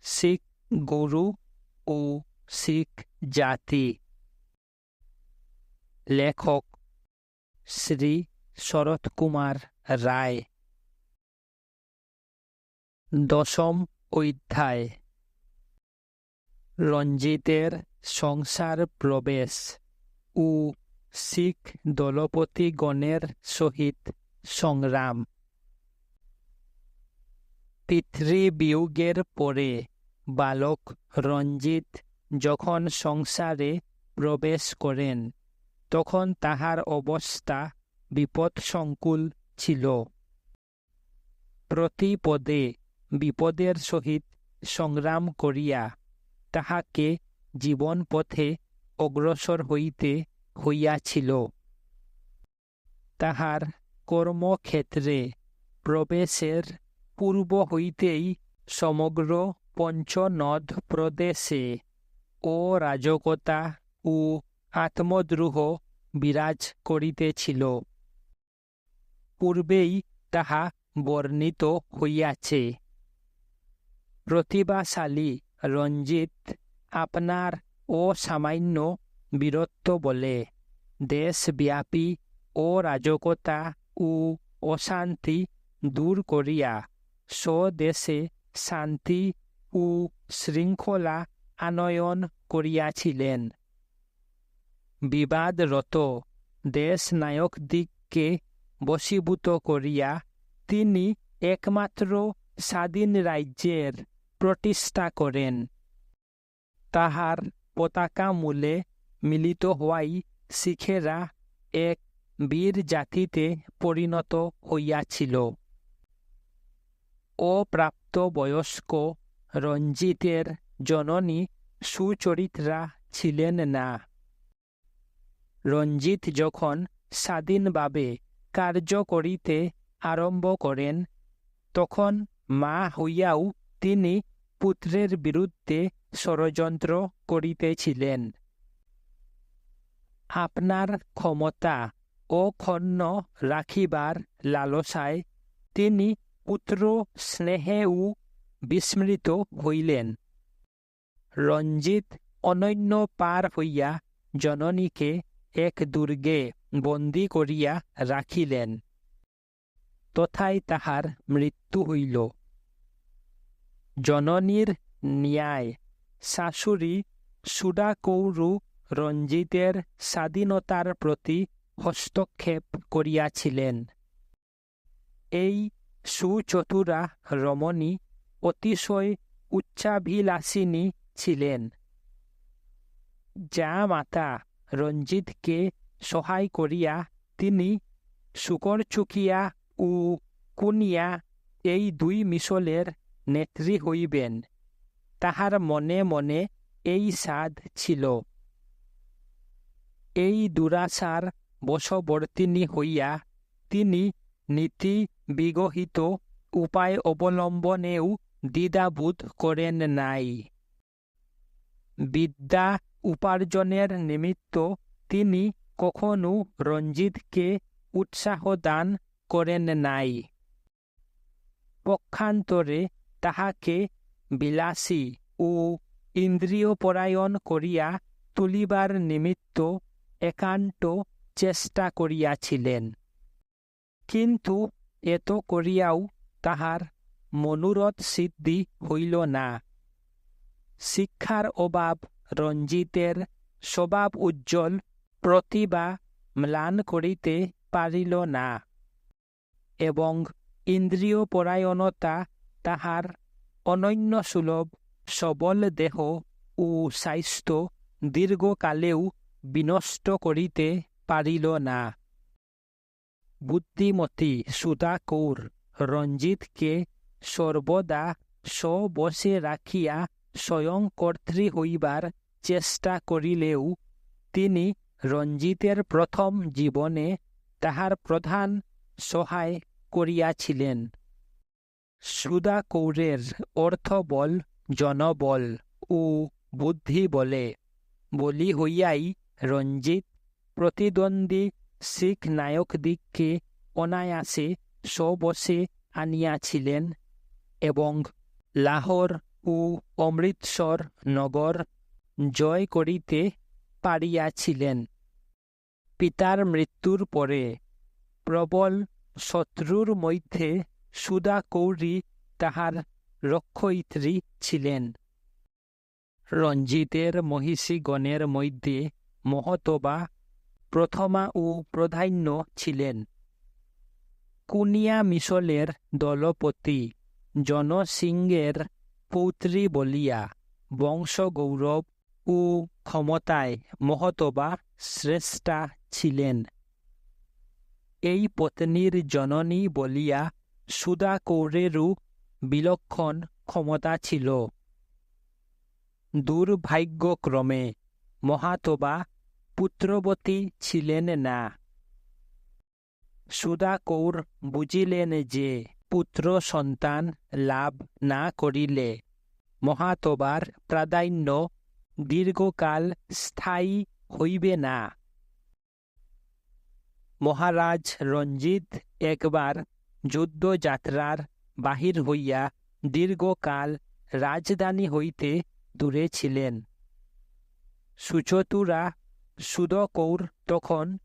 শিখ গুরু ও শিখ জাতি। লেখক শ্রী শরৎ কুমার রায়। দশম অধ্যায়। রঞ্জিতের সংসার প্রবেশ ও শিখ দলপতিগণের সহিত সংগ্রাম। পিতৃবিয়োগের পরে বালক রঞ্জিত যখন সংসারে প্রবেশ করেন তখন তাহার অবস্থা বিপদসংকুল ছিল। প্রতি পদে বিপদের সহিত সংগ্রাম করিয়া তাহাকে জীবনপথে অগ্রসর হইতে হইয়াছিল। তাহার কর্মক্ষেত্রে প্রবেশের পূর্ব হইতেই সমগ্র পঞ্চনদ প্রদেশে অরাজকতা ও আত্মদ্রোহ বিরাজ করিতেছিল। পূর্বেই তাহা বর্ণিত হইয়াছে। প্রতিভাশালী রঞ্জিত আপনার অসামান্য বীরত্ব বলে দেশব্যাপী অরাজকতা ও অশান্তি দূর করিয়া স্বদেশে শান্তি ও শৃঙ্খলা আনয়ন করিয়াছিলেন। বিবাদরত দেশনায়কদিগকে বশীভূত করিয়া তিনি একমাত্র স্বাধীন রাজ্যের প্রতিষ্ঠা করেন। তাহার পতাকা মূলে মিলিত হওয়াই শিখেরা এক বীর জাতিতে পরিণত হইয়াছিল। অপ্রাপ্তবয়স্ক রঞ্জিতের জননী সুচরিত্রা ছিলেন না। রঞ্জিত যখন স্বাধীনভাবে কার্য করিতে আরম্ভ করেন তখন মা হইয়াও তিনি পুত্রের বিরুদ্ধে ষড়যন্ত্র করিতেছিলেন। আপনার ক্ষমতা অক্ষুণ্ণ রাখিবার লালসায় তিনি পুত্র স্নেহেও বিস্মৃত হইলেন। রঞ্জিত অনন্য পার হইয়া জননীকে এক দুর্গে বন্দী করিয়া রাখিলেন। তথায় তাহার মৃত্যু হইল। জননীর ন্যায় শাশুড়ি সুডাকৌরু রঞ্জিতের স্বাধীনতার প্রতি হস্তক্ষেপ করিয়াছিলেন। এই সুচতুরা রমণী অতিশয় উচ্চাভিলাষিনী ছিলেন। যা মাতা রঞ্জিতকে সহায় করিয়া তিনি শুকরচুকিয়া ও কুনিয়া এই দুই মিশলের নেত্রী হইবেন, তাহার মনে মনে এই সাধ ছিল। এই দুরাশার বশবর্তিনী হইয়া তিনি নীতি বিগহিত উপায় অবলম্বনেও দ্বিধাবোধ করেন নাই। বিদ্যা উপার্জনের নিমিত্ত তিনি কখনো রঞ্জিতকে উৎসাহ দান করেন নাই। পক্ষান্তরে তাহাকে বিলাসী ও ইন্দ্রিয়পরায়ণ করিয়া তুলিবার নিমিত্ত একান্ত চেষ্টা করিয়াছিলেন। কিন্তু এত করিয়াও তাহার মনোরথ সিদ্ধি হইল না। শিক্ষার অভাব রঞ্জিতের স্বভাব উজ্জ্বল প্রতিভা ম্লান করিতে পারিল না এবং ইন্দ্রিয়পরায়ণতা তাহার অনন্যসুলভ সবল দেহ ও স্বাস্থ্য দীর্ঘকালেও বিনষ্ট করিতে পারিল না। বুদ্ধিমতী সুধাকৌর রঞ্জিতকে সর্বদা স্ববশে রাখিয়া স্বয়ং কর্ত্রী হইবার চেষ্টা করিলেও তিনি রঞ্জিতের প্রথম জীবনে তাহার প্রধান সহায় করিয়াছিলেন। সুধাকৌরের অর্থবল, জনবল ও বুদ্ধি বলি হইয়াই রঞ্জিত প্রতিদ্বন্দ্বী শিখ নায়কদিগকে অনায়াসে স্ববশে আনিয়াছিলেন এবং লাহোর ও অমৃতসর নগর জয় করিতে পারিয়াছিলেন। পিতার মৃত্যুর পরে প্রবল শত্রুর মধ্যে সুধা কৌরী তাহার রক্ষয়িত্রী ছিলেন। রঞ্জিতের মহিষীগণের মধ্যে মহতবা প্রথমা ও প্রধান্য ছিলেন। কুনিয়া মিশলের দলপতি জনসিংহের পৌত্রী বলিয়া বংশগৌরব ও ক্ষমতায় মহতবা শ্রেষ্ঠা ছিলেন। এই পত্নীর জননী বলিয়া সুধা কৌরেরও বিলক্ষণ ক্ষমতা ছিল। দুর্ভাগ্যক্রমে মহাতবা পুত্রবতী ছিলেন না। সুধা কৌর বুঝিলেন যে পুত্র সন্তান লাভ না করিলে মহাতবার প্রাধান্য দীর্ঘকাল স্থায়ী হইবে না। মহারাজ রঞ্জিত একবার যুদ্ধযাত্রার বাহির হইয়া দীর্ঘকাল রাজধানী হইতে দূরে ছিলেন। সুচতুরা সুধা কৌর তখন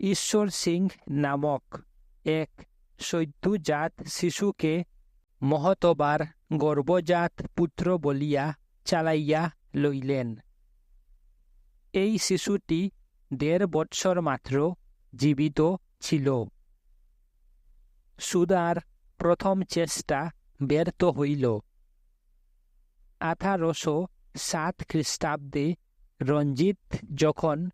ঈশ্বর সিং নামক এক সদ্যজাত শিশুকে মহতবার গর্ভজাত পুত্র বলিয়া চালাইয়া লইলেন। এই শিশুটি ১.৫ বৎসর মাত্র জীবিত ছিল। সুধার প্রথম চেষ্টা ব্যর্থ হইল। ১৮০৭ খ্রিস্টাব্দে রঞ্জিত যখন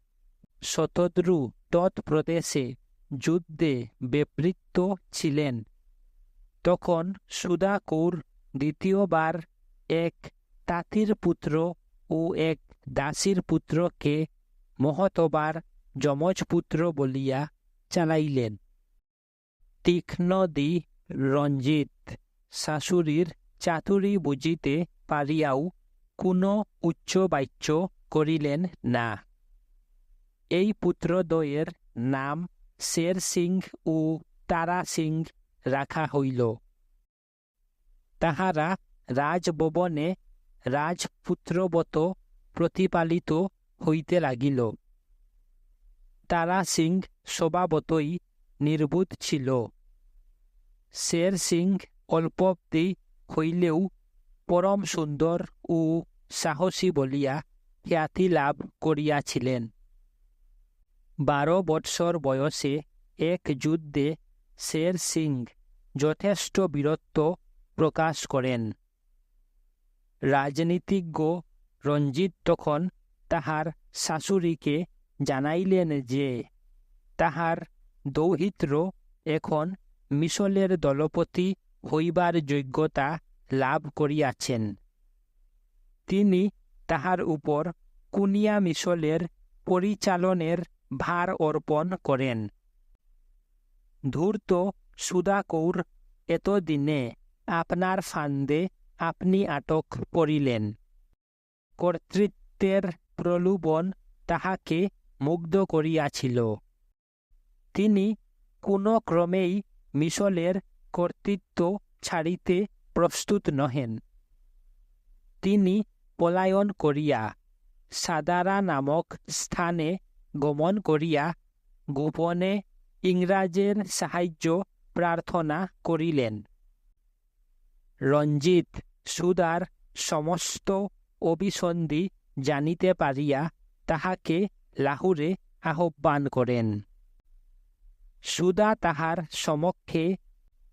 শতদ্রু তৎপ্রদেশে যুদ্ধে ব্যাপৃত ছিলেন, তখন সুধা কৌর দ্বিতীয়বার এক তাঁতির পুত্র ও এক দাসীর পুত্রকে মহতবার যমজপুত্র বলিয়া চালাইলেন। তীক্ষ্ণদী রঞ্জিত শাশুড়ীর চাতুরী বুঝিতে পারিয়াও কোনো উচ্চবাচ্য করিলেন না। এই পুত্রদ্বয়ের নাম শের সিং ও তারা সিং রাখা হইল। তাহারা রাজভবনে রাজপুত্রবৎ প্রতিপালিত হইতে লাগিল। তারা সিং স্বভাবতই নির্বোধ ছিল। শের সিং অল্পাবধি হইলেও পরম সুন্দর ও সাহসী বলিয়া খ্যাতি লাভ করিয়াছিলেন। ১২ বৎসর বয়সে এক যুদ্ধে শের সিং যথেষ্ট বীরত্ব প্রকাশ করেন। রাজনীতিজ্ঞ রঞ্জিত তখন তাহার শাশুড়িকে জানাইলেন যে তাহার দৌহিত্র এখন মিশলের দলপতি হইবার যোগ্যতা লাভ করিয়াছেন। তিনি তাহার উপর কুনিয়া মিশলের পরিচালনের ভার অর্পণ করেন। ধূর্ত সুধা কৌর এতদিনে আপনার ফান্দে আপনি আটক পড়িলেন। কর্তৃত্বের প্রলোভন তাহাকে মুগ্ধ করিয়াছিল। তিনি কোনো ক্রমেই মিশলের কর্তৃত্ব ছাড়িতে প্রস্তুত নহেন। তিনি পলায়ন করিয়া সাদারা নামক স্থানে গমন করিয়া গোপনে ইংরাজের সাহায্য প্রার্থনা করিলেন। রঞ্জিত সুধার সমস্ত অভিসন্ধি জানিতে পারিয়া তাহাকে লাহুরে আহ্বান করেন। সুধা তাহার সমক্ষে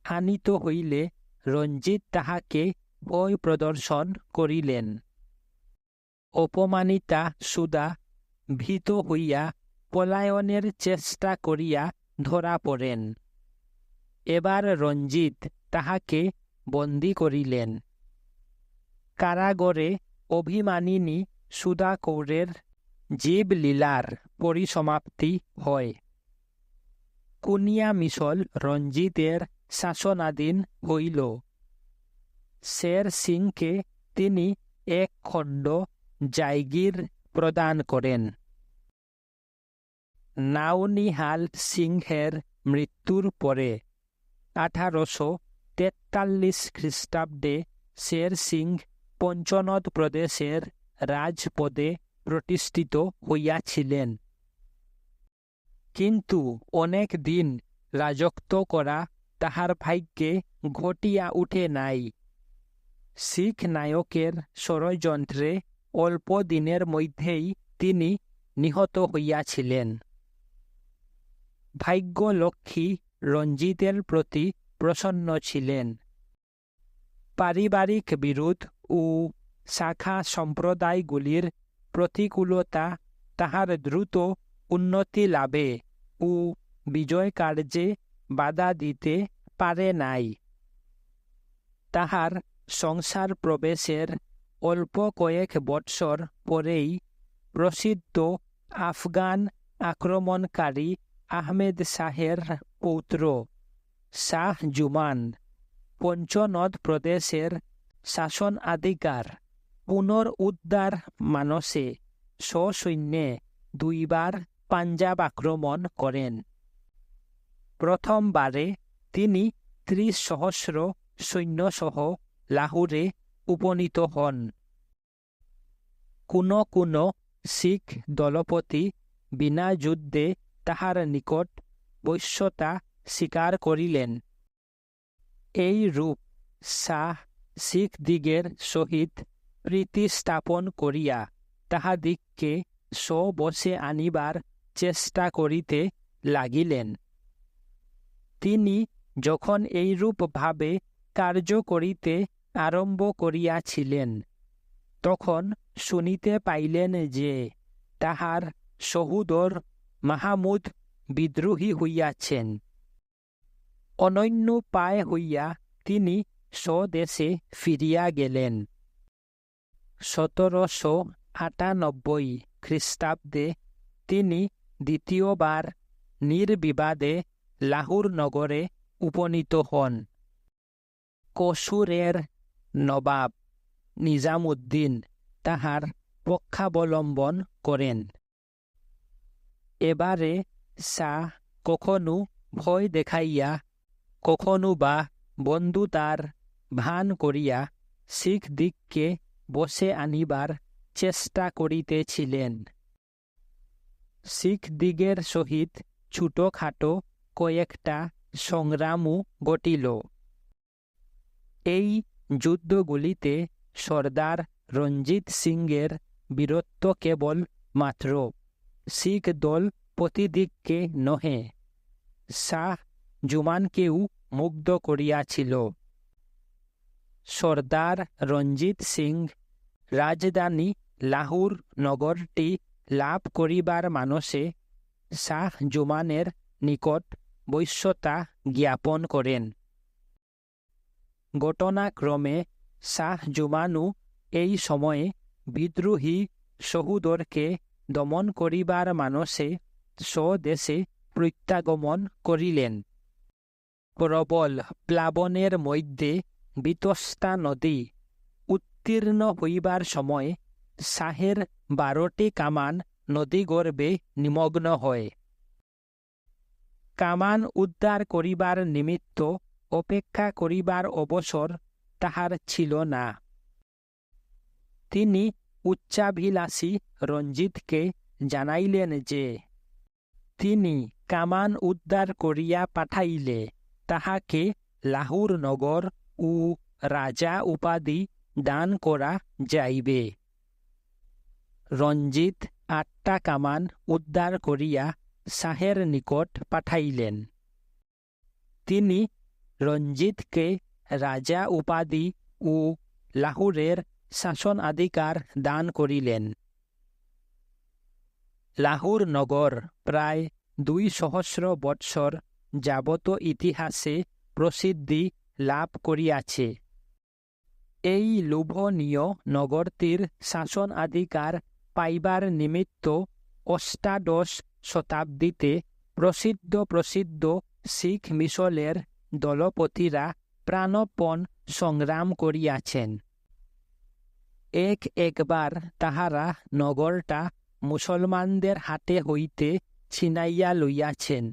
আনিত হইলে রঞ্জিত তাহাকে ভয় প্রদর্শন করিলেন। অপমানিতা সুধা ভীত হইয়া পলায়নের চেষ্টা করিয়া ধরা পড়েন। এবার রঞ্জিত তাহাকে বন্দী করিলেন। কারাগরে অভিমানিনী সুধা কৌরের জীবলীলার পরিসমাপ্তি হয়। কুনিয়া মিশল রঞ্জিতের শাসনাধীন হইল। শের সিংকে তিনি এক খণ্ড জায়গির প্রদান করেন। নাওনিহাল সিংহের মৃত্যুর পরে ১৮৪৩ খ্রিস্টাব্দে শের সিং পঞ্চনদ প্রদেশের রাজপদে প্রতিষ্ঠিত হইয়াছিলেন। কিন্তু অনেক দিন রাজত্ব করা তাহার ভাগ্যে ঘটিয়া উঠে নাই। শিখ নায়কের ষড়যন্ত্রে অল্প দিনের মধ্যেই তিনি নিহত হইয়াছিলেন। ভাগ্যলক্ষ্মী রঞ্জিতের প্রতি প্রসন্ন ছিলেন। পারিবারিক বিরোধ ও শাখা সম্প্রদায়গুলির প্রতিকূলতা তাহার দ্রুত উন্নতি লাভে ও বিজয় কার্যে বাধা দিতে পারে নাই। তাহার সংসার প্রবেশের অল্প কয়েক বৎসর পরেই প্রসিদ্ধ আফগান আক্রমণকারী আহমেদ শাহের পৌত্র শাহ জুমান পঞ্চনদ প্রদেশের শাসনাধিকার পুনরুদ্ধার মানসে সসৈন্যে দুইবার পাঞ্জাব আক্রমণ করেন। প্রথমবারে তিনি ৩০,০০০ সৈন্যসহ লাহোরে উপনীত হন। কোন শিখ দলপতি বিনা যুদ্ধে তাহার নিকট বশ্যতা স্বীকার করিলেন। এই রূপ শাহ শিখদিগের সহিত প্রীতি স্থাপন করিয়া তাহাদিগকে স্ববশে আনিবার চেষ্টা করিতে লাগিলেন। তিনি যখন এইরূপ ভাবে কার্য করিতে আরম্ভ করিয়াছিলেন, তখন শুনিতে পাইলেন যে তাহার সহোদর মাহমুদ বিদ্রোহী হইয়াছেন। অনন্যোপায় হইয়া তিনি স্বদেশে ফিরিয়া গেলেন। ১৭৯৮ খ্রিস্টাব্দে তিনি দ্বিতীয়বার নির্বিবাদে লাহোর নগরে উপনীত হন। কসুরের নবাব নিজামুদ্দিন তাহার পক্ষাবলম্বন করেন। এবারে শাহ কখনো ভয় দেখাইয়া কখনো বা বন্ধুতার ভান করিয়া শিখদিগকে বশে আনিবার চেষ্টা করিতেছিলেন। শিখদিগের সহিত ছোটখাটো কয়েকটা সংগ্রামও ঘটিল। এই যুদ্ধগুলিতে সর্দার রঞ্জিত সিংয়ের বীরত্ব কেবল মাত্র শিখ দল প্রতিদিগকে নহে, শাহ জুমানকেও মুগ্ধ করিয়াছিল। সর্দার রঞ্জিত সিং রাজধানী লাহোর নগরটি লাভ করিবার মানসে শাহ জুমানের নিকট বশ্যতা জ্ঞাপন করেন। ঘটনাক্রমে শাহ জুমানও এই সময়ে বিদ্রোহী সহোদরকে দমন করিবার মানসে স্বদেশে প্রত্যাগমন করিলেন। প্রবল প্লাবনের মধ্যে বিতস্তা নদী উত্তীর্ণ হইবার সময় শাহের ১২টি কামান নদীগর্ভে নিমগ্ন হয়। কামান উদ্ধার করিবার নিমিত্ত অপেক্ষা করিবার অবসর তাহার ছিল না। তিনি উচ্চাভিলাষী রঞ্জিতকে জানাইলেন যে তিনি কামান উদ্ধার করিয়া পাঠাইলে তাহাকে লাহোর নগর ও রাজা উপাধি দান করা যাইবে। রঞ্জিত ৮টা কামান উদ্ধার করিয়া শাহের নিকট পাঠাইলেন। তিনি রঞ্জিতকে রাজা উপাধি ও লাহোরের শাসনাধিকার দান করিলেন। লাহোর নগর প্রায় ২০০ বৎসর যাবত ইতিহাসে প্রসিদ্ধি লাভ করিয়াছে। এই লোভনীয় নগরটির শাসনাধিকার পাইবার নিমিত্ত অষ্টাদশ শতাব্দীতে প্রসিদ্ধ শিখ মিশলের দলপতিরা প্রাণপণ সংগ্রাম করিয়াছেন। একবার তাহারা নগরটা মুসলমানদের হাতে হইতে ছিনাইয়া লইয়াছেন,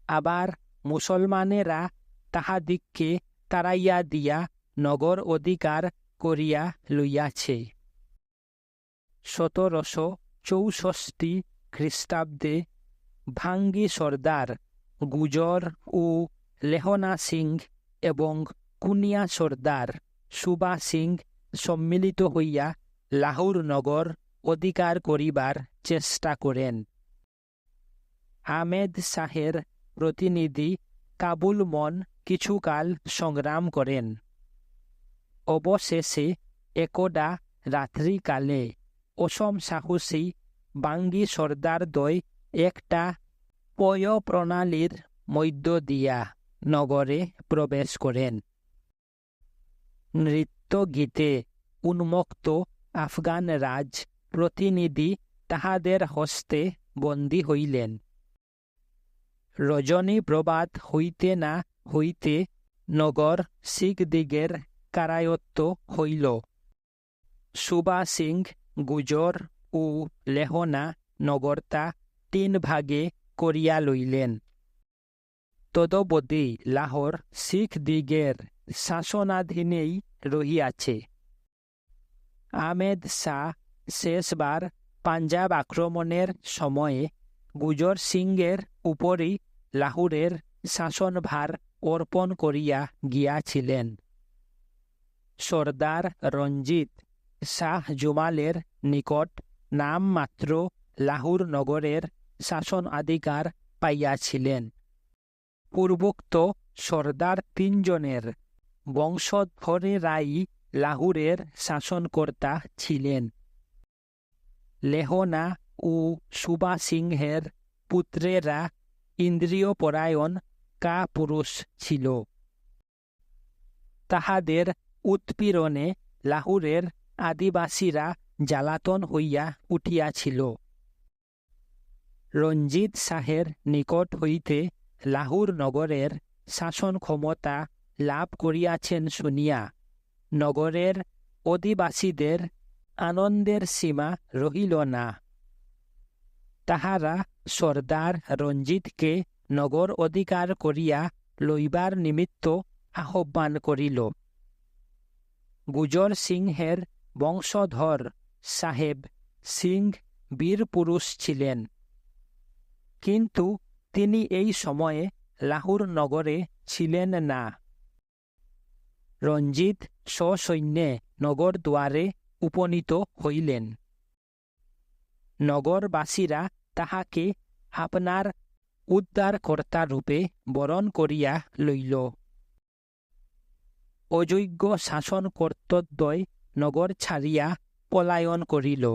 আবার মুসলমানেরা তাহাদিগকে তাড়াইয়া দিয়া নগর অধিকার করিয়া লইয়াছে। 1764 খ্রিস্টাব্দে ভাঙ্গি সর্দার গুজর ও লেহনা সিং এবং কুনিয়া সর্দার সুবা সিং সম্মিলিত হইয়া লাহোর নগর অধিকার করিবার চেষ্টা করেন। আহমেদ শাহের প্রতিনিধি কাবুল মন কিছুকাল সংগ্রাম করেন। অবশেষে একদা রাত্রিকালে অসম সাহসী বাঙ্গি সর্দারদ্বয় একটা পয় প্রণালীর মধ্য দিয়া নগরে প্রবেশ করেন। নৃত্য গীতে উন্মুক্ত আফগান রাজ প্রতিনিধি তাহাদের হস্তে বন্দী হইলেন। রজনী প্রভাত হইতে না হইতে নগর শিখদিগের কারায়ত্ত হইল। সুবা সিং গুজর ও লেহনা নগরটা 3 ভাগে করিয়া লইলেন। তদবধি লাহোর শিখদিগের শাসনাধীনেই রহিয়াছে। আহমেদ শাহ শেষবার পাঞ্জাব আক্রমণের সময়ে গুজর সিংয়ের উপরই লাহোরের শাসনভার অর্পণ করিয়া গিয়াছিলেন। সর্দার রঞ্জিত শাহ জুমালের নিকট নামমাত্র লাহোর নগরের শাসনাধিকার পাইয়াছিলেন। পূর্বোক্ত সর্দার 3 জনের বংশধরেরাই লাহোরের শাসনকর্তা ছিলেন। লেহনা ও সুবা সিংহের পুত্রেরা ইন্দ্রিয়পরায়ণ কাপুরুষ ছিল। তাহাদের উৎপীড়নে লাহোরের আদিবাসীরা জ্বালাতন হইয়া উঠিয়াছিল। রঞ্জিত শাহের নিকট হইতে লাহোর নগরের শাসন ক্ষমতা লাভ করিয়াছেন শুনিয়া নগরের অধিবাসীদের আনন্দের সীমা রহিল না। তাহারা সর্দার রঞ্জিতকে নগর অধিকার করিয়া লইবার নিমিত্ত আহ্বান করিল। গুজর সিংহের বংশধর সাহেব সিং বীর পুরুষ ছিলেন, কিন্তু তিনি এই সময়ে লাহোর নগরে ছিলেন না। রঞ্জিত সসৈন্যে নগর দুয়ারে উপনীত হইলেন। নগরবাসীরা তাহাকে আপনার উদ্ধারকর্তা রূপে বরণ করিয়া লইল। অযোগ্য শাসনকর্তদ্বয় নগর ছাড়িয়া পলায়ন করিল।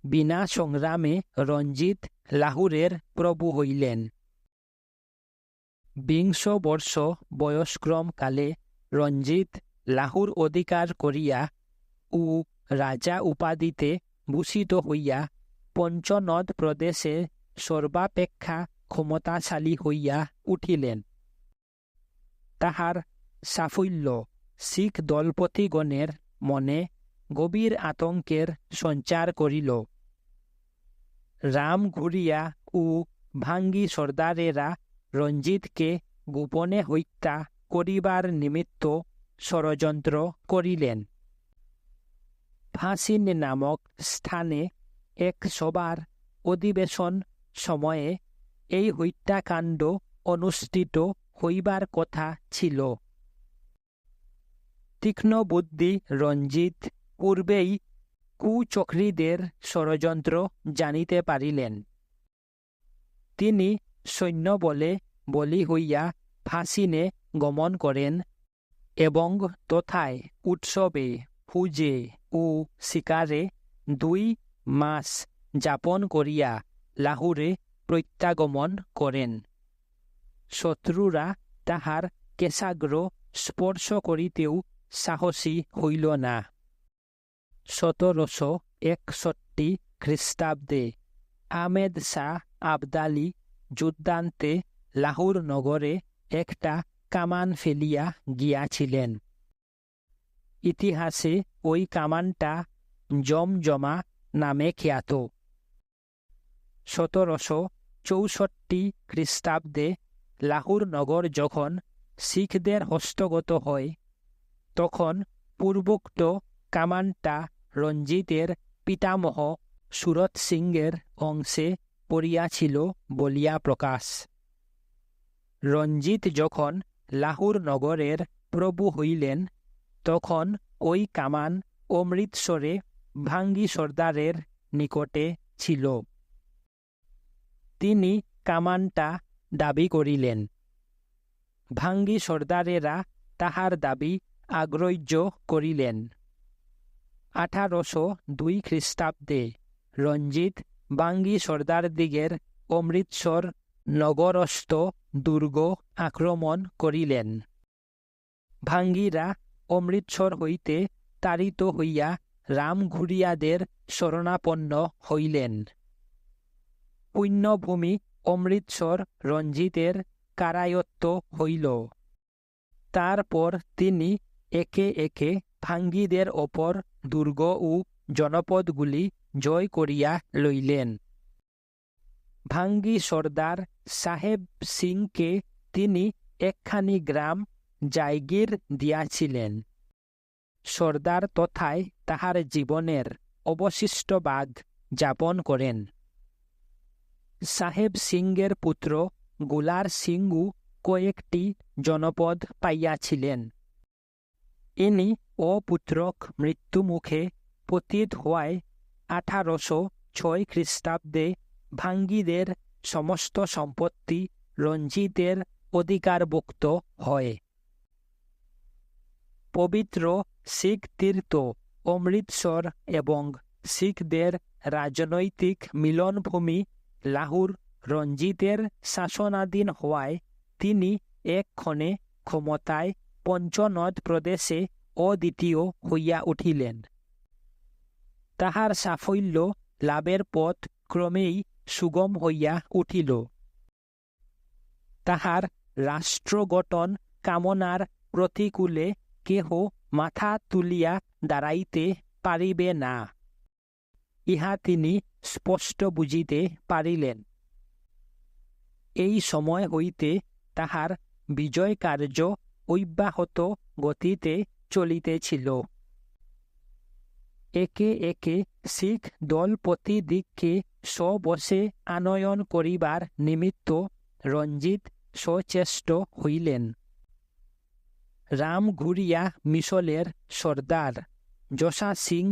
বিনা সংগ্রামে রঞ্জিত লাহোরের প্রভু হইলেন। 20 বর্ষ বয়স্ক্রম কালে রঞ্জিত লাহোর অধিকার করিয়া ও রাজা উপাধিতে ভূষিত হইয়া পঞ্চনদ প্রদেশে সর্বাপেক্ষা ক্ষমতাশালী হইয়া উঠিলেন। তাহার সাফল্য শিখ দলপতিগণের মনে গভীর আতঙ্কের সঞ্চার করিল। রামঘুরিয়া ও ভাঙ্গি সর্দারেরা রঞ্জিতকে গোপনে হত্যা করিবার নিমিত্ত ষড়যন্ত্র করিলেন। ফাঁসিন নামক স্থানে এক সভার অধিবেশন সময়ে এই হত্যাকাণ্ড অনুষ্ঠিত হইবার কথা ছিল। তীক্ষ্ণ বুদ্ধি রঞ্জিত পূর্বেই কুচক্রীদের ষড়যন্ত্র জানিতে পারিলেন। তিনি সৈন্যবলে বলী হইয়া ফাঁসিনে গমন করেন এবং তথায় উৎসবে পূজে ও শিকারে 2 মাস যাপন করিয়া লাহোরে প্রত্যাগমন করেন। শত্রুরা তাহার কেশাগ্র স্পর্শ করিতেও সাহসী হইল না। 1761 খ্রিস্টাব্দে আহমেদ শাহ আবদালী যুদ্ধান্তে লাহোর নগরে একটা কামান ফেলিয়া গিয়াছিলেন। ইতিহাসে ওই কামানটা জমজমা নামে খ্যাত। 1764 খ্রিস্টাব্দে লাহোর নগর যখন শিখদের হস্তগত হয়, তখন পূর্বোক্ত কামানটা রঞ্জিতের পিতামহ সুরত সিংয়ের অংশে পড়িয়াছিল বলিয়া প্রকাশ। রঞ্জিত যখন লাহুর নগরের প্রভু হইলেন, তখন ওই কামান অমৃতসরে ভাঙ্গি সর্দারের নিকটে ছিল। তিনি কামানটা দাবি করিলেন। ভাঙ্গি সর্দারেরা তাহার দাবি অগ্রাহ্য করিলেন। 1802 খ্রিস্টাব্দে রঞ্জিত বাঙ্গি সর্দারদিগের অমৃতসর নগরস্থ দুর্গ আক্রমণ করিলেন। ভাঙ্গিরা অমৃতসর হইতে তাড়িত হইয়া রামঘুরিয়াদের শরণাপন্ন হইলেন। পুণ্যভূমি অমৃতসর রঞ্জিতের কারায়ত্ত হইল। তারপর তিনি একে একে ভাঙ্গিদের ওপর দুর্গ ও জনপদগুলি জয় করিয়া লইলেন। ভাঙ্গি সর্দার সাহেব সিংকে তিনি একখানি গ্রাম জায়গির দিয়াছিলেন। সর্দার তথায় তাহার জীবনের অবশিষ্ট ভাগ যাপন করেন। সাহেব সিংয়ের পুত্র গুলার সিংও কয়েকটি জনপদ পাইয়াছিলেন। ইনি অপুত্রক মৃত্যুমুখে পতিত হওয়ায় 1806 খ্রিস্টাব্দে ভাঙ্গিদের সমস্ত সম্পত্তি রঞ্জিতের অধিকারভুক্ত হয়। পবিত্র শিখ তীর্থ অমৃতসর এবং শিখদের রাজনৈতিক মিলনভূমি লাহুর রঞ্জিতের শাসনাধীন হওয়ায় তিনি এক্ষণে ক্ষমতায় পঞ্চনদ প্রদেশে অদ্বিতীয় হইয়া উঠিলেন। তাহার সাফল্য লাভের পথ ক্রমেই সুগম হইয়া উঠিল। তাহার রাষ্ট্রগঠন কামনার প্রতিকূলে কেহ মাথা তুলিয়া দাঁড়াইতে পারিবে না, ইহা তিনি স্পষ্ট বুঝিতে পারিলেন। এই সময় হইতে তাহার বিজয় কার্য অব্যাহত গতিতে চলিতেছিল। একে একে শিখ দলপতিদিগকে স্ববশে আনয়ন করিবার নিমিত্ত রঞ্জিত সচেষ্ট হইলেন। রামঘুরিয়া মিশলের সর্দার যশা সিং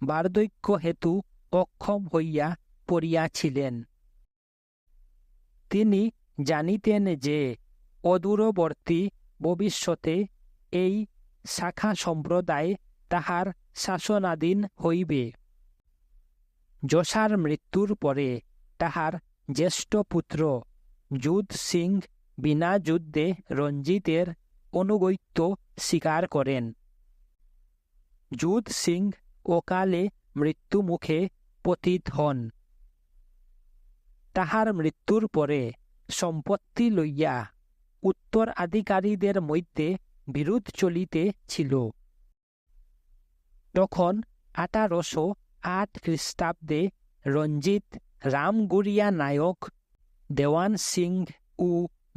বার্ধক্য হেতু অক্ষম হইয়া পড়িয়াছিলেন। তিনি জানিতেন যে অদূরবর্তী ভবিষ্যতে এই শাখা সম্প্রদায় তাহার শাসনাধীন হইবে। যশার মৃত্যুর পরে তাহার জ্যেষ্ঠ পুত্র যুধ সিং বিনা যুদ্ধে রঞ্জিতের অনুগত্য স্বীকার করেন। যুধ সিং অকালে মৃত্যুমুখে পতিত হন। তাহার মৃত্যুর পরে সম্পত্তি লইয়া উত্তরাধিকারীদের মধ্যে বিরোধ চলিতেছিল। তখন 1808 খ্রিস্টাব্দে রঞ্জিত রামগুরিয়া নায়ক দেওয়ান সিং ও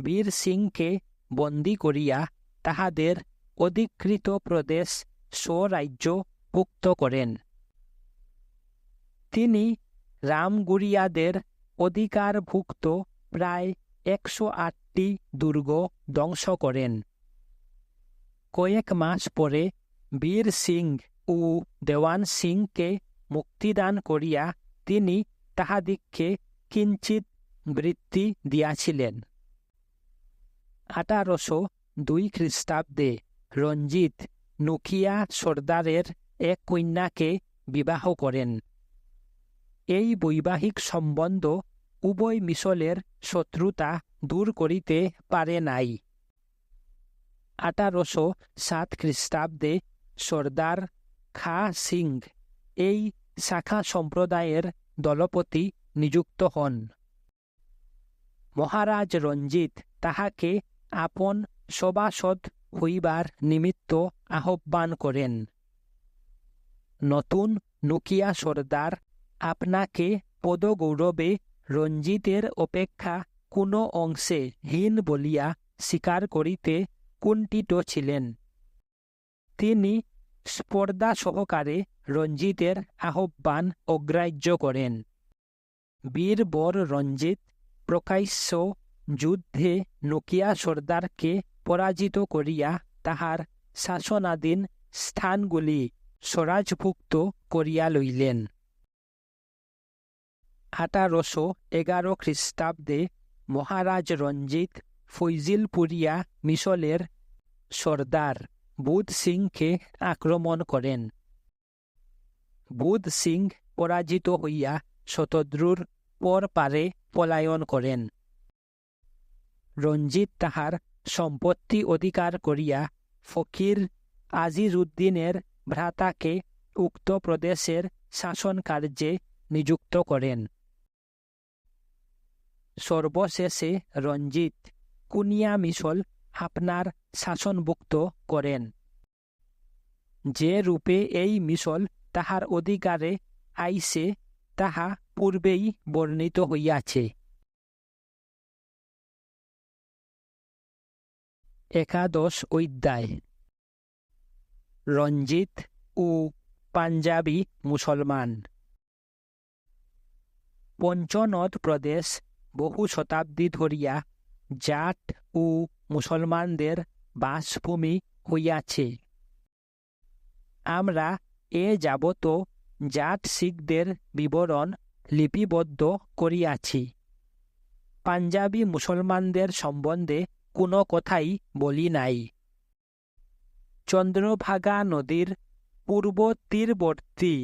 বীর সিংকে বন্দী করিয়া তাহাদের অধিকৃত প্রদেশ স্বরাজ্য ভুক্ত করেন। তিনি রামগুরিয়াদের অধিকারভুক্ত প্রায় 108টি দুর্গ ধ্বংস করেন। কয়েক মাস পরে বীর সিং ও দেওয়ান সিংকে মুক্তিদান করিয়া তিনি তাহাদিগকে কিঞ্চিৎ বৃত্তি দিয়াছিলেন। 1802 খ্রিস্টাব্দে রঞ্জিত নুকিয়া সর্দারের এক কন্যাকে বিবাহ করেন। এই বৈবাহিক সম্বন্ধ উভয় মিশলের শত্রুতা দূর করিতে পারে নাই। 1807 খ্রিস্টাব্দে সর্দার খা সিং এই শাখা সম্প্রদায়ের দলপতি নিযুক্ত হন। মহারাজ রঞ্জিত তাহাকে আপন সভাসদ হইবার নিমিত্ত আহ্বান করেন। নতুন নুকিয়া সর্দার আপনাকে পদগৌরবে রঞ্জিতের অপেক্ষা কোনো অংশে হীন বলিয়া স্বীকার করিতে কুণ্ঠিত ছিলেন। তিনি স্পর্ধা সহকারে রঞ্জিতের আহ্বান অগ্রাহ্য করেন। বীরবর রঞ্জিত প্রকাশ্য যুদ্ধে নোকিয়া সর্দারকে পরাজিত করিয়া তাহার শাসনাধীন স্থানগুলি স্বরাজভুক্ত করিয়া লইলেন। 1811 খ্রিস্টাব্দে মহারাজ রঞ্জিত ফৈজিলপুরিয়া মিশলের সর্দার বুধ সিংকে আক্রমণ করেন। বুধ সিং পরাজিত হইয়া শতদ্রুর পর পারে পলায়ন করেন। রঞ্জিত তাহার সম্পত্তি অধিকার করিয়া ফকির আজিজউদ্দিনের ভ্রাতাকে উক্ত প্রদেশের শাসনকার্যে নিযুক্ত করেন। সর্বশেষে রঞ্জিত কুনিয়া মিশল আপনার শাসনভুক্ত করেন। যে রূপে এই মিশল তাহার অধিকারে আইসে তাহা পূর্বেই বর্ণিত হইয়াছে। একাদশ অধ্যায়। রঞ্জিত ও পাঞ্জাবি মুসলমান। পঞ্চনদ প্রদেশ বহু শতাব্দী ধরিয়া জাট ও মুসলমানদের বাসভূমি হইয়াছে। আমরা এ যাবত জাট শিখদের বিবরণ লিপিবদ্ধ করিয়াছি। পাঞ্জাবি মুসলমানদের সম্বন্ধে কোনো কথাই বলি নাই। চন্দ্রভাগা নদীর পূর্ব তীরবর্তী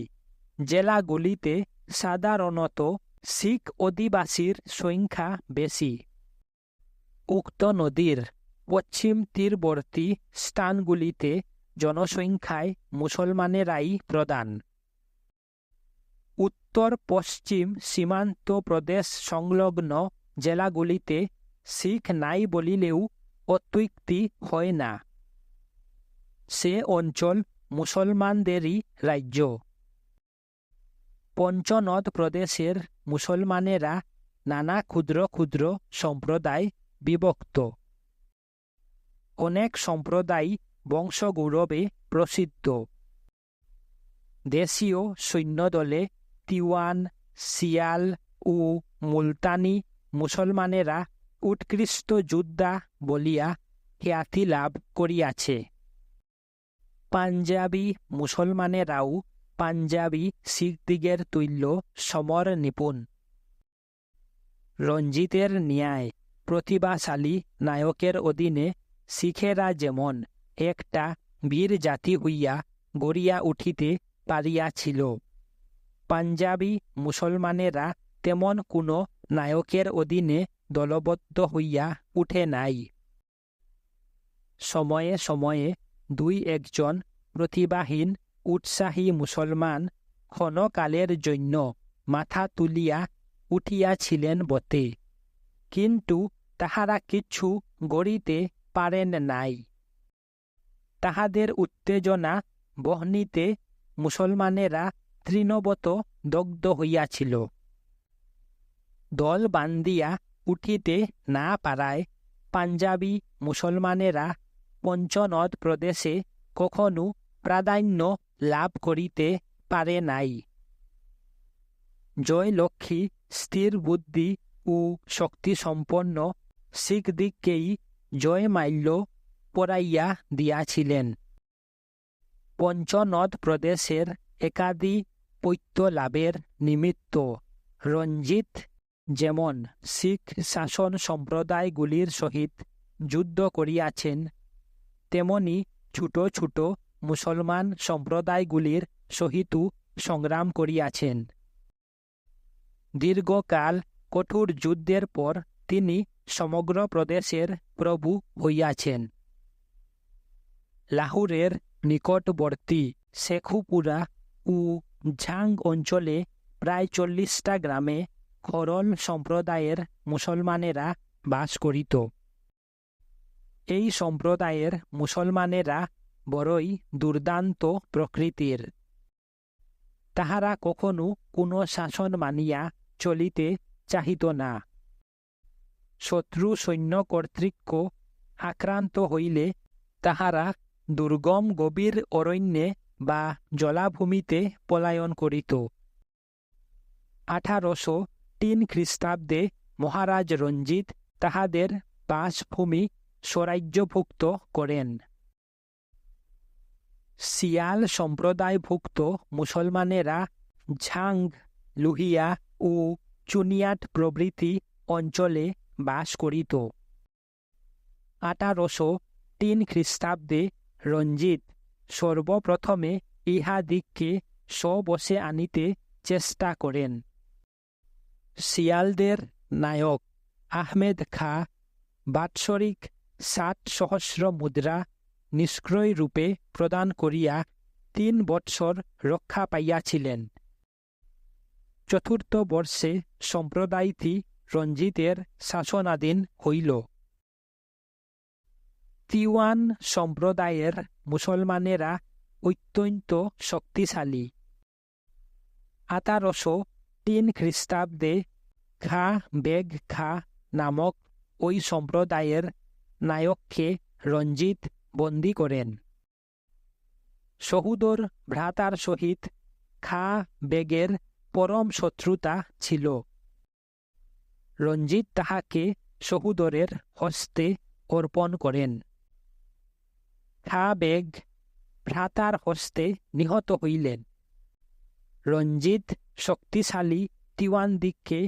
জেলাগুলিতে সাধারণত শিখ অধিবাসীর সংখ্যা বেশি। উক্ত নদীর পশ্চিম তীরবর্তী স্থানগুলিতে জনসংখ্যায় মুসলমানেরাই প্রধান। উত্তর পশ্চিম সীমান্ত প্রদেশ সংলগ্ন জেলাগুলিতে শিখ নাই বলিলেও অত্যুক্তি হয় না। সে অঞ্চল মুসলমানদেরই রাজ্য। পঞ্চনদ প্রদেশের মুসলমানেরা নানা ক্ষুদ্র ক্ষুদ্র সম্প্রদায় বিভক্ত। অনেক সম্প্রদায় বংশগৌরবে প্রসিদ্ধ। দেশীয় সৈন্যদলে তিওয়ান, সিয়াল ও মুলতানি মুসলমানেরা উৎকৃষ্ট যোদ্ধা বলিয়া খ্যাতি লাভ করিয়াছে। পাঞ্জাবি মুসলমানেরাও পাঞ্জাবি শিখদিগের তুল্য সমর নিপুণ। রঞ্জিতের ন্যায় প্রতিভাশালী নায়কের অধীনে শিখেরা যেমন একটা বীর জাতি হইয়া গড়িয়া উঠিতে পারিয়াছিল, পাঞ্জাবি মুসলমানেরা তেমন কোনো নায়কের অধীনে দলবদ্ধ হইয়া উঠে নাই। সময়ে সময়ে দুই একজন প্রতিভাহীন উৎসাহী মুসলমান ক্ষণকালের জন্য মাথা তুলিয়া উঠিয়াছিলেন বটে, কিন্তু তাহারা কিছু গড়িতে পারেন নাই। তাহাদের উত্তেজনা বহনীতে মুসলমানেরা তৃণবত দগ্ধ হইয়াছিল। দল বান্ধিয়া উঠিতে না পারায় পাঞ্জাবি মুসলমানেরা পঞ্চনদ প্রদেশে কখনো প্রাধান্য লাভ করিতে পারে নাই। জয়লক্ষ্মী স্থির বুদ্ধি ও শক্তিসম্পন্ন শিখদিগকেই জয়মাল্য পরাইয়া দিয়াছিলেন। পঞ্চনদ প্রদেশের একাধিপত্য লাভের নিমিত্ত রঞ্জিত যেমন শিখ শাসন সম্প্রদায়গুলির সহিত যুদ্ধ করিয়াছেন, তেমনি ছোট ছোট মুসলমান সম্প্রদায়গুলির সহিতও সংগ্রাম করিয়াছেন। দীর্ঘকাল কঠোর যুদ্ধের পর তিনি সমগ্র প্রদেশের প্রভু হইয়াছেন। লাহোরের নিকটবর্তী শেখুপুরা ও ঝাং অঞ্চলে প্রায় 40টা গ্রামে খরল সম্প্রদায়ের মুসলমানেরা বাস করিত। এই সম্প্রদায়ের মুসলমানেরা বড়ই দুর্দান্ত প্রকৃতির। তাহারা কখনো কোনো শাসন মানিয়া চলিতে চাহিত না। শত্রু সৈন্য কর্তৃক আক্রান্ত হইলে তাহারা দুর্গম গভীর অরণ্যে বা জলাভূমিতে পলায়ন করিত। 1803 খ্রিস্টাব্দে মহারাজ রঞ্জিত তাহাদের বাসভূমি স্বরাজ্যভুক্ত করেন। সিয়াল সম্প্রদায়ভুক্ত মুসলমানেরা ঝাং, লুহিয়া ও চুনিয়াট প্রভৃতি অঞ্চলে বাস করিত। 1803 খ্রিস্টাব্দে রঞ্জিত সর্বপ্রথমে ইহাদিগকে স্ববশে আনিতে চেষ্টা করেন। শিয়ালদের নায়ক আহমেদ খাঁ বাৎসরিক 60 সহস্র মুদ্রা নিষ্ক্রয় রূপে প্রদান করিয়া 3 বৎসর রক্ষা পাইয়াছিলেন। 4th বর্ষে সম্প্রদায়টি রঞ্জিতের শাসনাধীন হইল। তিওয়ান সম্প্রদায়ের মুসলমানেরা অত্যন্ত শক্তিশালী। 1803 খ্রিস্টাব্দে খাঁ বেগ খাঁ নামক ওই সম্প্রদায়ের নায়ককে রঞ্জিত বন্দী করেন। সহোদর ভ্রাতার সহিত খাঁ বেগের পরম শত্রুতা ছিল। রঞ্জিত তাহাকে সহোদরের হস্তে অর্পণ করেন। খাঁ বেগ ভ্রাতার হস্তে নিহত হইলেন। রঞ্জিত শক্তিশালী তিওয়ানদিগকে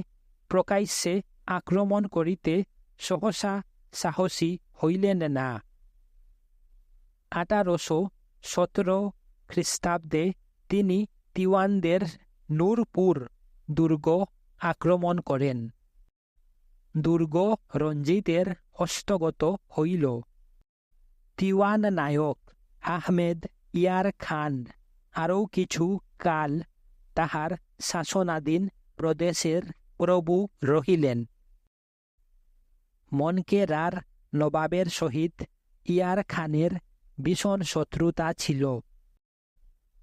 প্রকাশ্যে আক্রমণ করিতে সহসা সাহসী হইলেন না। 1817 খ্রিস্টাব্দে তিনি তিওয়ানদের নূরপুর দুর্গ আক্রমণ করেন। দুর্গ রঞ্জিতের হস্তগত হইল। তিওয়ান নায়ক আহমেদ ইয়ার খান আরও কিছু কাল তাহার শাসনাধীন প্রদেশের প্রভু রহিলেন। মনকেরার নবাবের সহিত ইয়ার খানের ভীষণ শত্রুতা ছিল।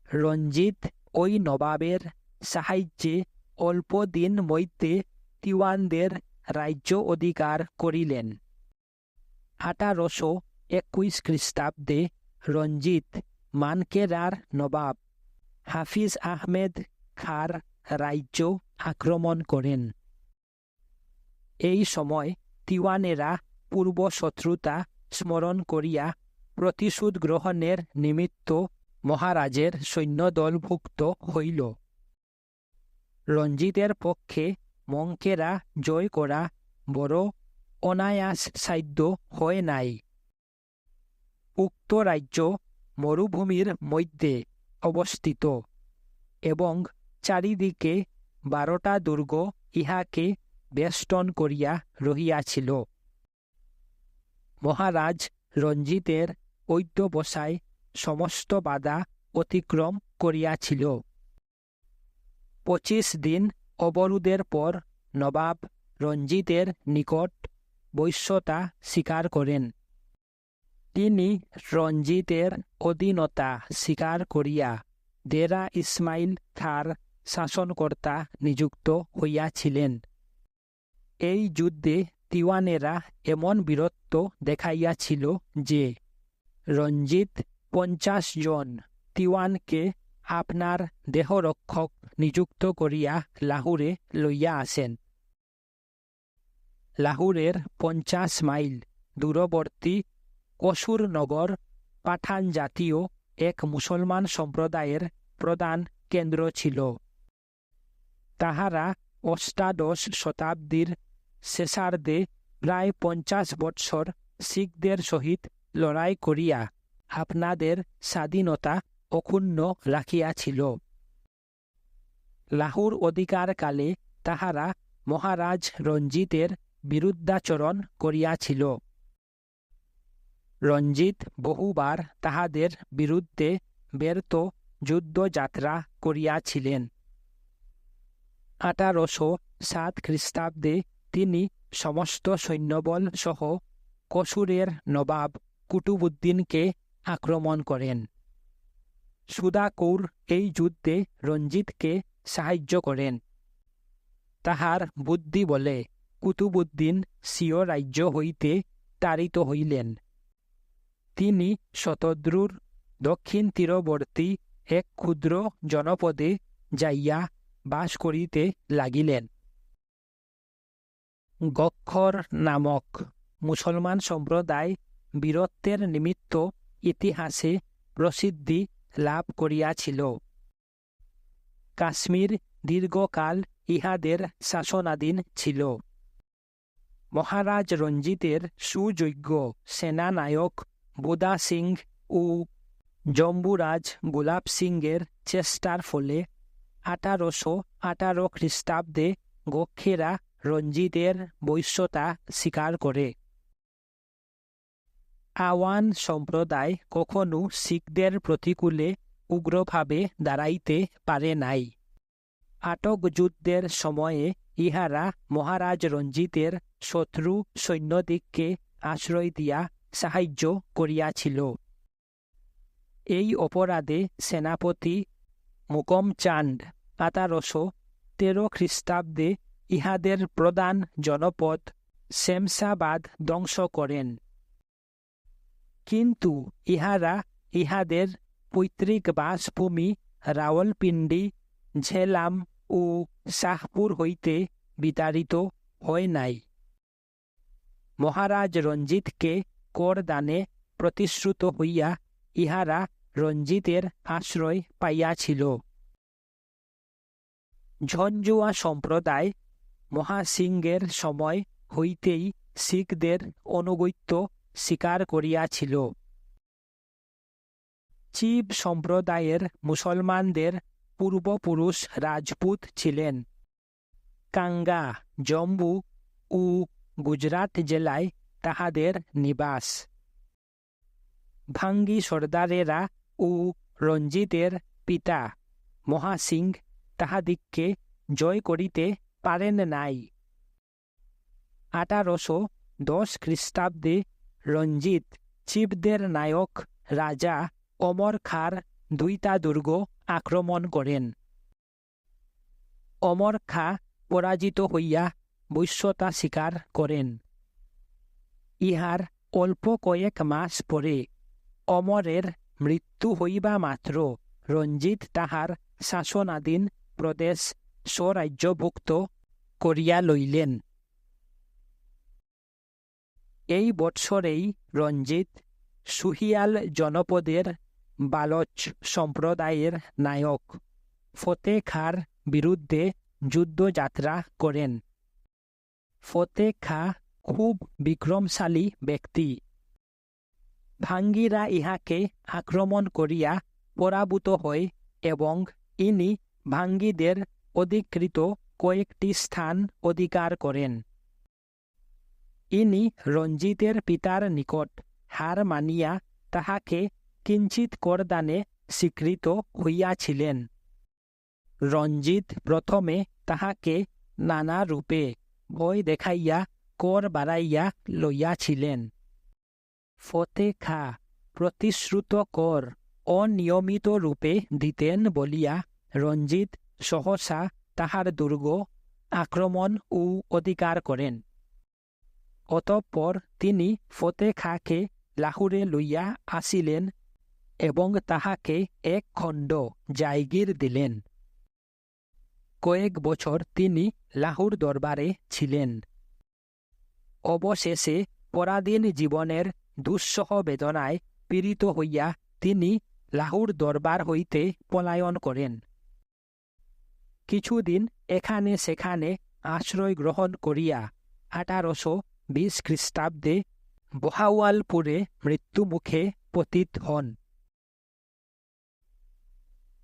রঞ্জিত ওই নবাবের সাহায্যে অল্প দিন মধ্যে তিওয়ানদের রাজ্য অধিকার করিলেন। 1821 খ্রিস্টাব্দে রঞ্জিত মানকেরার নবাব হাফিজ আহমেদ খাঁর রাজ্য আক্রমণ করেন। এই সময় তিওয়ানেরা পূর্ব শত্রুতা স্মরণ করিয়া প্রতিশোধ গ্রহণের নিমিত্ত মহারাজের সৈন্যদলভুক্ত হইল। রঞ্জিতের পক্ষে মঙ্কেরা জয় করা বড় অনায়াস সাধ্য হয় নাই। উক্ত রাজ্য মরুভূমির মধ্যে অবস্থিত এবং চারিদিকে 12টা দুর্গ ইহাকে বেষ্টন করিয়া রহিয়াছিল। মহারাজ রঞ্জিতের অধ্যবসায় সমস্ত বাধা অতিক্রম করিয়াছিল। 25 দিন অবরোধের পর নবাব রঞ্জিতের নিকট বৈশ্যতা স্বীকার করেন। তিনি রঞ্জিতের অধীনতা স্বীকার করিয়া দেরা ইসমাইল খাঁর শাসনকর্তা নিযুক্ত হইয়াছিলেন। এই যুদ্ধে তিওয়ানেরা এমন বীরত্ব দেখাইয়াছিল যে রঞ্জিত 50 জন তিওয়ানকে আপনার দেহরক্ষক নিযুক্ত করিয়া লাহুরে লইয়া আসেন। লাহুরের 50 মাইল দূরবর্তী কসুর নগর পাঠান জাতীয় এক মুসলমান সম্প্রদায়ের প্রধান কেন্দ্র ছিল। তাহারা অষ্টাদশ শতাব্দীর শেষার্ধে প্রায় 50 বৎসর শিখদের সহিত লড়াই করিয়া আপনাদের স্বাধীনতা অক্ষুণ্ণ রাখিয়াছিল। লাহুর অধিকারকালে তাহারা মহারাজ রঞ্জিতের বিরুদ্ধাচরণ করিয়াছিল। রঞ্জিত বহুবার তাহাদের বিরুদ্ধে ব্যর্থ যুদ্ধযাত্রা করিয়াছিলেন। 1807 খ্রিস্টাব্দে তিনি সমস্ত সৈন্যবল সহ কসুরের নবাব কুতুবউদ্দিনকে আক্রমণ করেন। সুদাকৌর এই যুদ্ধে রঞ্জিতকে সাহায্য করেন। তাহার বুদ্ধি বলে কুতুবউদ্দিন স্বীয় রাজ্য হইতে তাড়িত হইলেন। তিনি শতদ্রুর দক্ষিণ তীরবর্তী এক ক্ষুদ্র জনপদে যাইয়া বাস করিতে লাগিলেন। গক্ষর নামক মুসলমান সম্প্রদায় বীরত্বের নিমিত্ত ইতিহাসে প্রসিদ্ধি লাভ করিয়াছিল। কাশ্মীর দীর্ঘকাল ইহাদের শাসনাধীন ছিল। মহারাজ রঞ্জিতের সুযোগ্য সেনানায়ক বুদা সিং ও জম্বুরাজ গুলাব সিংয়ের চেষ্টার ফলে 1818 খ্রিস্টাব্দে গক্ষেরা রঞ্জিতের বৈশ্যতা স্বীকার করে। আওয়ান সম্প্রদায় কখনো শিখদের প্রতিকূলে উগ্রভাবে দাঁড়াইতে পারে নাই। আটক যুদ্ধের সময়ে ইহারা মহারাজ রঞ্জিতের শত্রু সৈন্যদিগকে আশ্রয় দিয়া সাহায্য করিয়াছিল। এই অপরাধে সেনাপতি মুকম চাঁদ 1813 খ্রিস্টাব্দে ইহাদের প্রধান জনপদ শেমশাবাদ ধ্বংস করেন। কিন্তু ইহারা ইহাদের পৈতৃক বাসভূমি রাওয়ালপিন্ডি, ঝেলাম ও শাহপুর হইতে বিতাড়িত হয় নাই। মহারাজ রঞ্জিতকে করদানে প্রতিশ্রুত হইয়া ইহারা রঞ্জিতের আশ্রয় পাইয়াছিল। ঝঞ্ঝুয়া সম্প্রদায় মহাসিংহের সময় হইতেই শিখদের আনুগত্য স্বীকার করিয়াছিল। চিব সম্প্রদায়ের মুসলমানদের পূর্বপুরুষ রাজপুত ছিলেন। কাঙ্গা, জম্মু ও গুজরাট জেলায় তাহাদের নিবাস। ভাঙ্গি সর্দারেরা ও রঞ্জিতের পিতা মহাসিংহ তাহাদিগকে জয় করিতে পারেন নাই। 1810 খ্রিস্টাব্দে রঞ্জিত চিবদের নায়ক রাজা অমর খাঁর দুইটা দুর্গ আক্রমণ করেন। অমর খাঁ পরাজিত হইয়া বৈশ্যতা স্বীকার করেন। ইহার অল্প কয়েক মাস পরে অমরের মৃত্যু হইবা মাত্র রঞ্জিত তাহার শাসনাধীন প্রদেশ স্বরাজ্যভুক্ত করিয়া লইলেন। এই বৎসরেই রঞ্জিত সুহিয়াল জনপদের বালচ সম্প্রদায়ের নায়ক ফতে খাঁর বিরুদ্ধে যুদ্ধযাত্রা করেন। ফতে খাঁ খুব বিক্রমশালী ব্যক্তি। ভাঙ্গিরা ইহাকে আক্রমণ করিয়া পরাভূত হয় এবং ইনি ভাঙ্গিদের অধিকৃত কয়েকটি স্থান অধিকার করেন। ইনি রঞ্জিতের পিতার নিকট হার মানিয়া তাহাকে কিঞ্চিৎ করদানে স্বীকৃত হইয়াছিলেন। রঞ্জিত প্রথমে তাহাকে নানা রূপে ভয় দেখাইয়া কর বাড়াইয়া লইয়াছিলেন। ফতে খাঁ প্রতিশ্রুত কর অনিয়মিত রূপে দিতেন বলিয়া রঞ্জিত সহসা তাহার দুর্গ আক্রমণ ও অধিকার করেন। অতঃপর তিনি ফতে খাঁকে লাহুরে লইয়া আসিলেন এবং তাহাকে এক খণ্ড জায়গির দিলেন। কয়েক বছর তিনি লাহুর দরবারে ছিলেন। অবশেষে পরাধীন জীবনের দুঃসহ বেদনায় পীড়িত হইয়া তিনি লাহুর দরবার হইতে পলায়ন করেন। কিছুদিন এখানে সেখানে আশ্রয় গ্রহণ করিয়া 1820 খ্রিস্টাব্দে বহাওয়ালপুরে মৃত্যুমুখে পতিত হন।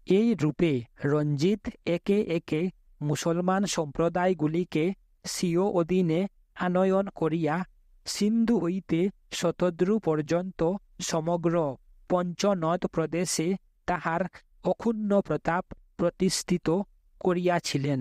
এই রূপে রঞ্জিত একে একে মুসলমান সম্প্রদায়গুলিকে স্বীয় অধীনে আনয়ন করিয়া সিন্ধু হইতে শতদ্রু পর্যন্ত সমগ্র পঞ্চনদ প্রদেশে তাহার অক্ষুণ্ণ প্রতাপ প্রতিষ্ঠিত করিয়াছিলেন।